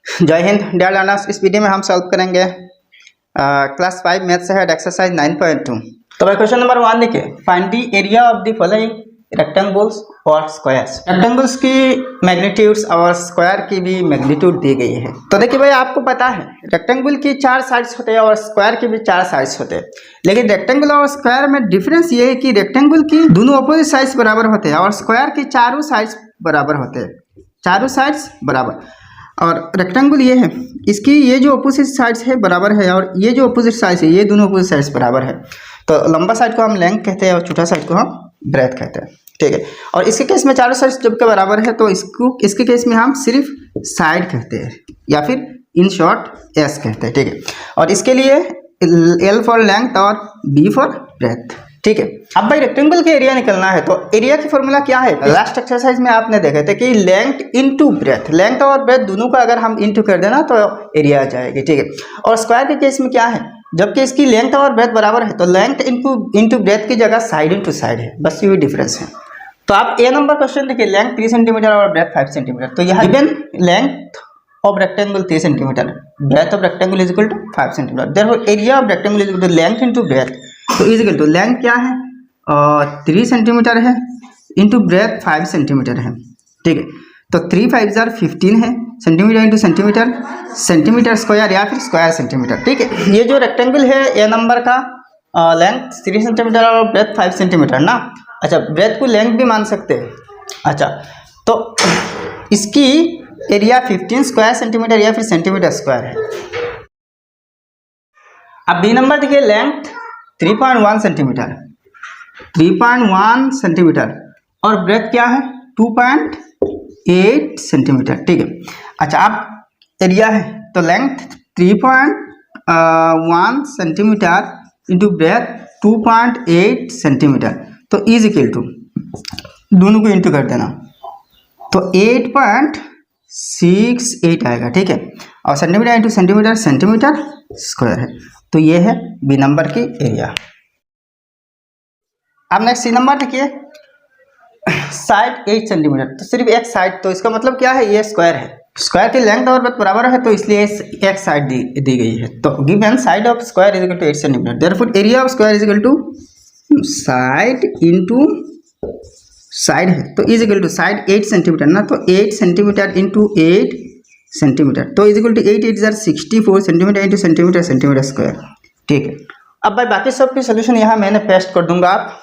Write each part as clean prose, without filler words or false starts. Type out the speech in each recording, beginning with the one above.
जय Hind dear learners. इस video में हम सॉल्व करेंगे क्लास 5 मैथ्स हेड एक्सरसाइज 9.2। तो भाई क्वेश्चन नंबर 1 देखिए, find the area of the following rectangles और स्क्वायर्स। रेक्टेंगल्स की मैग्नीट्यूड्स और स्क्वायर की भी मैग्नीट्यूड दी गई है। तो देखिए भाई, आपको पता है रेक्टेंगल की 4 साइड्स होते हैं और स्क्वायर की भी 4 साइड्स होते हैं, लेकिन रेक्टेंगल और स्क्वायर में डिफरेंस ये है कि रेक्टेंगल की दोनों अपोजिट साइड्स बराबर होते हैं और स्क्वायर की चारों साइड्स बराबर होते हैं, चारों साइड्स बराबर। और रेक्टेंगल ये है, इसकी ये जो अपोजिट साइड्स है बराबर है और ये जो अपोजिट साइड्स है ये दोनों अपोजिट साइड्स बराबर है। तो लंबा साइड को हम लेंथ कहते हैं और छोटा साइड को हम ब्रेथ कहते हैं, ठीक है। और इसके केस में चारों साइड्स जबकि बराबर है तो इसके केस में हम सिर्फ साइड कहते हैं या फिर इन शॉर्ट एस कहते हैं, ठीक है। और इसके लिए एल फॉर लेंथ और बी फॉर ब्रेथ, ठीक है। अब भाई रेक्टेंगल के एरिया निकलना है तो एरिया की फॉर्मूला क्या है? लास्ट एक्सरसाइज में आपने देखे थे कि लेंथ इनटू ब्रेथ, लेंथ और ब्रेथ दोनों का अगर हम इनटू कर देना तो एरिया आ जाएगी, ठीक है। और स्क्वायर के केस में क्या है, जबकि इसकी लेंथ और ब्रेथ बराबर है तो लेंथ इनटू ब्रेथ की जगह साइड इनटू साइड है, बस ये डिफरेंस है। तो आप ए नंबर क्वेश्चन देखिए, लेंथ 3 सेंटीमीटर और ब्रेथ 5 सेंटीमीटर। तो यहाँ given length of rectangle 3 cm, breadth of rectangle is equal to 5 cm. Therefore area of rectangle is equal to length into breadth. तो is equal to length क्या है 3 centimetre है into breadth 5 centimetre है, ठीक है। तो 3 5 15 है, centimetre into centimetre, centimetre square या फिर स्क्वायर सेंटीमीटर, ठीक है। ये जो रेक्टेंगल है ए नंबर का लेंथ 3 सेंटीमीटर और ब्रेथ 5 सेंटीमीटर ना। अच्छा, ब्रेथ को लेंथ भी मान सकते हैं। अच्छा, तो इसकी एरिया 15 स्क्वायर सेंटीमीटर या फिर सेंटीमीटर स्क्वायर है। अब बी नंबर देखिए, लेंथ 3.1 सेंटीमीटर, 3.1 सेंटीमीटर और ब्रेथ क्या है 2.8 सेंटीमीटर, ठीक है। अच्छा, अब एरिया है तो length 3.1 centimetre into breadth 2.8 centimetre, तो इज इक्वल टू दोनों को इंटू कर देना तो 8.68 आएगा, ठीक है। और centimetre into centimetre, centimetre square है। तो ये है बी नंबर की एरिया। अब नेक्स्ट सी नंबर देखिए, साइड 8 सेंटीमीटर, तो सिर्फ एक साइड, तो इसका मतलब क्या है, ये स्क्वायर है। स्क्वायर की लेंथ और ब्रेथ बराबर है तो इसलिए एक साइड दी गई है। तो given side of square is equal to 8 centimetre, therefore area of square is equal to side into side है तो is equal to side 8 centimetre ना, तो 8 सेंटीमीटर इंटू 8 सेंटीमीटर, तो is equal to 8 8 64 centimetre into centimetre, centimetre square, ठीक है। अब भाई बाकी सब की सोल्यूशन यहाँ मैंने पेस्ट कर दूंगा, आप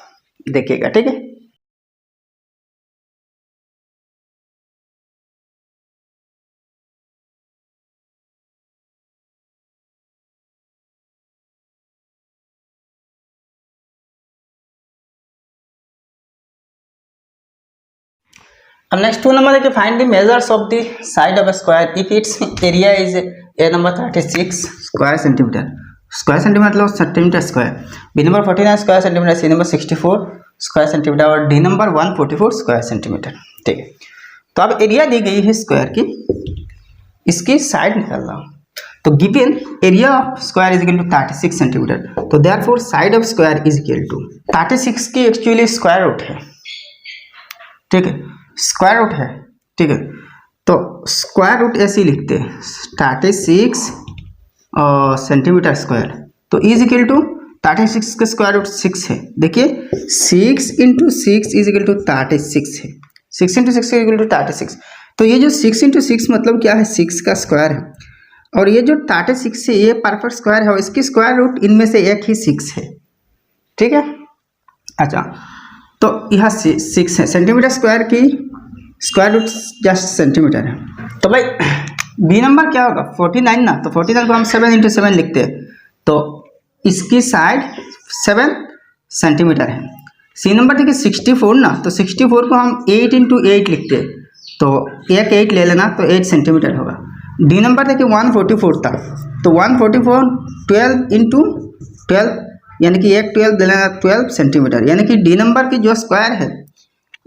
देखिएगा, ठीक है। अब नेक्स्ट 2 नंबर देखिए, find the measures of the side of a square if its area is A number 36 square centimetre, square centimetre मतलब centimetre square, B number 49 square centimetre, C number 64 square centimetre और D number 144 square centimetre, ठीक है। तो अब area दी गई है square की, इसकी साइड निकालना, तो given area of square is equal to 36 centimetre, तो therefore side of square is equal to 36 की एक्चुअली स्क्वायर रूट है, ठीक है, स्क्वायर रूट है, ठीक है। तो स्क्वायर रूट ऐसे लिखते हैं 36 सेंटीमीटर स्क्वायर, तो इज इक्वल टू 36 का स्क्वायर रूट 6 है। देखिए 6 इंटू 6 इज इक्वल टू 36 है, 6 इंटू 6 इज इक्वल टू 36। तो ये जो 6 इंटू 6 मतलब क्या है, 6 का स्क्वायर है, और ये जो 36 है ये परफेक्ट स्क्वायर है और इसकी स्क्वायर रूट इनमें से एक ही 6 है, ठीक है। अच्छा, तो यहाँ 6 है, सेंटीमीटर स्क्वायर की स्क्वायर रूट जस्ट सेंटीमीटर है। तो भाई बी नंबर क्या होगा 49 ना, तो 49 को हम 7 इंटू 7 लिखते हैं, तो इसकी साइड 7 सेंटीमीटर है। सी नंबर देखिए 64 ना, तो 64 को हम 8 इंटू 8 लिखते हैं, तो एक 8 ले लेना तो 8 सेंटीमीटर होगा। डी नंबर देखिए 144 था, तो 144 12 इंटू 12 यानी कि एक 12 ले लेना 12 सेंटीमीटर, यानी कि डी नंबर की जो स्क्वायर है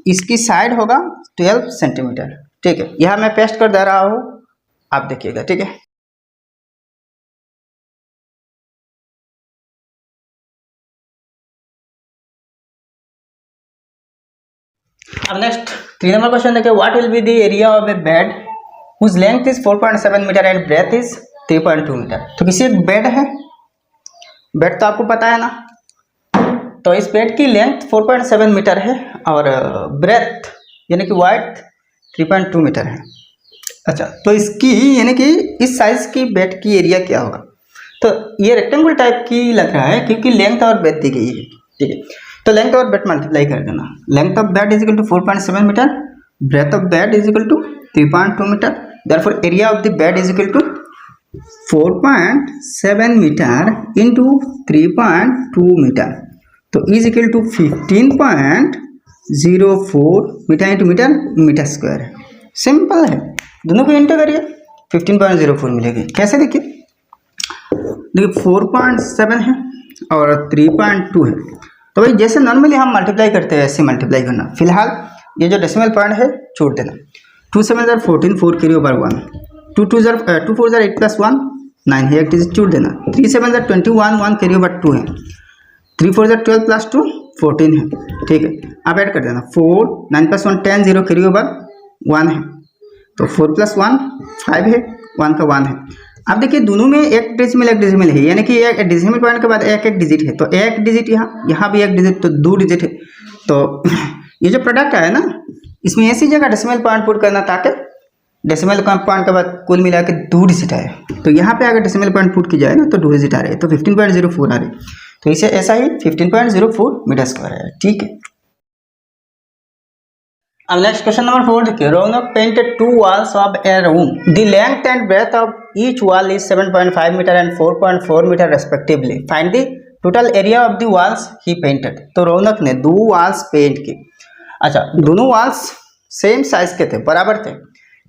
इसकी साइड होगा 12 सेंटीमीटर, ठीक है। यह मैं पेस्ट कर दे रहा हूँ, आप देखिएगा, ठीक है। अब नेक्स्ट 3 नंबर क्वेश्चन देखिए, what will be the area of a bed उस length is 4.7 metre and breadth is 3.2 metre. तो किसी एक बेड है, बेड तो आपको पता है ना, तो इस बेड की लेंथ 4.7 मीटर है और ब्रेथ यानी कि वाइड 3.2 मीटर है। अच्छा, तो इसकी यानी कि इस साइज की बेड की एरिया क्या होगा? तो ये रेक्टेंगल टाइप की लग रहा है क्योंकि लेंथ और ब्रेथ दी गई है, ठीक है। तो लेंथ और ब्रेथ मल्टीप्लाई कर देना। Length of bed is equal to 4.7 metre, breadth of bed is equal to 3.2 metre, therefore area of the bed is equal to 4.7 metre into 3.2 metre, तो is equal to 15.04 metre into metre, metre square है। Simple है, दोनों को into करिए 15.04 मिलेगी। कैसे देखिए, 4.7 है और 3.2 है, तो भाई जैसे नॉर्मली हम मल्टीप्लाई करते हैं ऐसे मल्टीप्लाई करना। फिलहाल ये जो डेसिमल पॉइंट है छोड़ देना। 2 7 jar 14, 4 carry over 1, 2 4 jar 8 plus 1 9 है, एक डिजिट छोड़ देना। 3 7 जार 21, 1 कैरी ओवर 2 है, 3 4 जार 12 प्लस 2 14 है, ठीक है। आप ऐड कर देना 4 9 प्लस 1 10, 0 कैरी ओवर 1 है, तो 4 प्लस 1 5 है, 1 का 1 है। अब देखिए दोनों में एक डेसिमल है, यानी कि एक डेसिमल पॉइंट के बाद एक डिजिट है, तो एक डिजिट यहाँ भी एक डिजिट, तो 2 डिजिट है। तो ये जो प्रोडक्ट है ना, इसमें ऐसी जगह डेसिमल पॉइंट पुट करना ताकि डेसिमल पॉइंट के बाद कुल मिला के 2 डिजिट आए। तो यहाँ पे अगर डेसिमल पॉइंट पुट की जाए ना तो 2 डिजिट आ रहे हैं, तो 15.04 आ रहे हैं। तो इसे ऐसा ही 15.04 मीटर स्क्वायर है, ठीक है। अब नेक्स्ट क्वेश्चन नंबर 4 देखिए। रौनक painted 2 walls of a room. The length and breadth of each wall is 7.5 meter and 4.4 meter respectively. Find the total area of the walls he painted. तो रौनक ने 2 walls paint की। अच्छा, दोनों walls same size के थे, बराबर थे,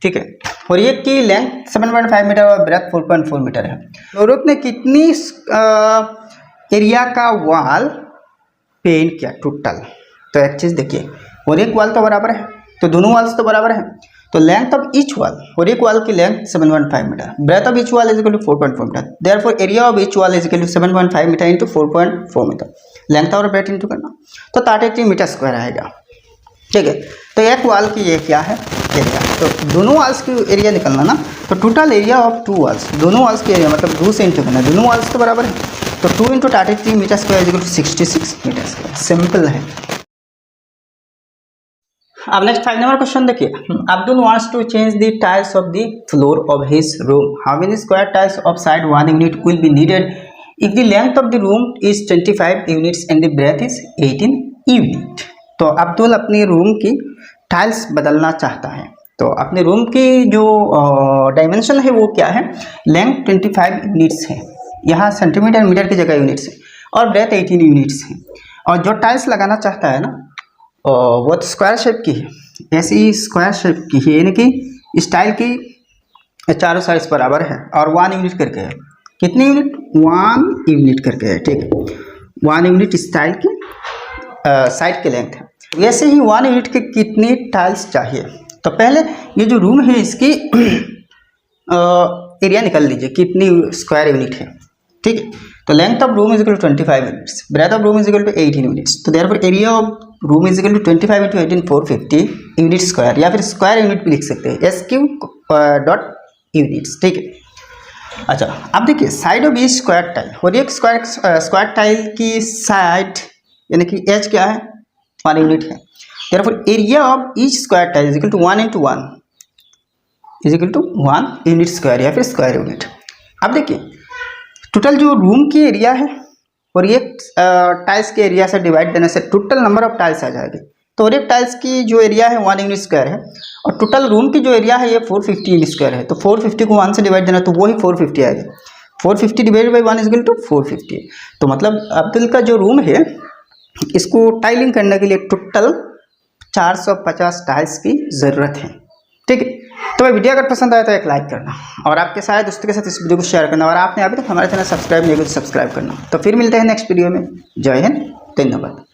ठीक है। और एक की लेंथ 7.5 मीटर और ब्रेथ 4.4 मीटर है। रौनक ने कितनी एरिया का वॉल पेंट किया टोटल? तो एक चीज़ देखिए, और एक वॉल तो बराबर है, तो दोनों वॉल्स तो बराबर है। तो लेंथ ऑफ ईच वॉल, और एक वॉल की length 7.5 metre, breadth of each wall is equal to 4.4 metre, therefore area of each wall is equal to 7.5 metre into 4.4 metre. Length और ब्रेथ इंटू करना तो 33 मीटर स्क्वायर आएगा, ठीक है। तो एक वॉल की ये क्या है एरिया, तो दोनों वॉल्स की एरिया निकलना ना, तो टोटल एरिया ऑफ 2 वॉल्स, दोनों वॉल्स की एरिया मतलब 2 से इंटू करना, दोनों वॉल्स तो बराबर है, तो 2 into 33 metre square is equal to 66 metre square. Simple है। अब नेक्स्ट 5 नंबर क्वेश्चन देखिए। Abdul wants to change the tiles of the floor of his room. How many square tiles of side 1 unit will be needed if the length of the room is 25 units and the breadth is 18 unit. तो अब्दुल अपनी room की tiles बदलना चाहता है। तो अपने room की जो डायमेंशन है वो क्या है, लेंथ 25 यूनिट्स है, यहाँ सेंटीमीटर मीटर की जगह यूनिट्स है, और ब्रेथ 18 यूनिट्स है। और जो टाइल्स लगाना चाहता है ना वो तो स्क्वायर शेप की है, ऐसी स्क्वायर शेप की है, यानी कि स्टाइल की चारों साइज बराबर है और 1 यूनिट करके है। कितनी यूनिट? 1 यूनिट करके है, ठीक है। 1 यूनिट स्टाइल की साइड की लेंथ है। वैसे ही 1 यूनिट के कितनी टाइल्स चाहिए? तो पहले ये जो रूम है इसकी एरिया निकाल लीजिए, कितनी स्क्वायर यूनिट है, ठीक है। तो length of room is equal to 25 units, breadth of room is equal to 18 units, तो therefore area of room is equal to 25 into 18 450 unit square, या फिर स्क्वायर यूनिट भी लिख सकते हैं, SQ यूनिट्स, ठीक है। अच्छा, अब देखिए side of each square tile, और एक स्क्वायर टाइल की साइड यानी कि एज क्या है 1 यूनिट है, therefore area of each square tile is equal to 1 into 1 is equal to 1 unit square या फिर स्क्वायर यूनिट। अब देखिए टोटल जो रूम की एरिया है और एक टाइल्स के एरिया से डिवाइड देने से टोटल नंबर ऑफ टाइल्स आ जाएगी। तो और एक टाइल्स की जो एरिया है 1 यूनिट स्क्वायर है, और टोटल रूम की जो एरिया है ये 450 यूनिट स्क्वायर है। तो 450 को 1 से डिवाइड देना तो वही 450 आएगा। 450 divide by 1 is equal to 450। तो मतलब अब्दुल का जो रूम है इसको टाइलिंग करने के लिए टोटल 450 टाइल्स की ज़रूरत है, ठीक है। तो भाई वीडियो अगर पसंद आया तो एक लाइक करना, और आपके सारे दोस्तों के साथ इस वीडियो को शेयर करना, और आपने अभी तक हमारे चैनल सब्सक्राइब नहीं किया तो सब्सक्राइब करना। तो फिर मिलते हैं नेक्स्ट वीडियो में। जय हिंद, धन्यवाद।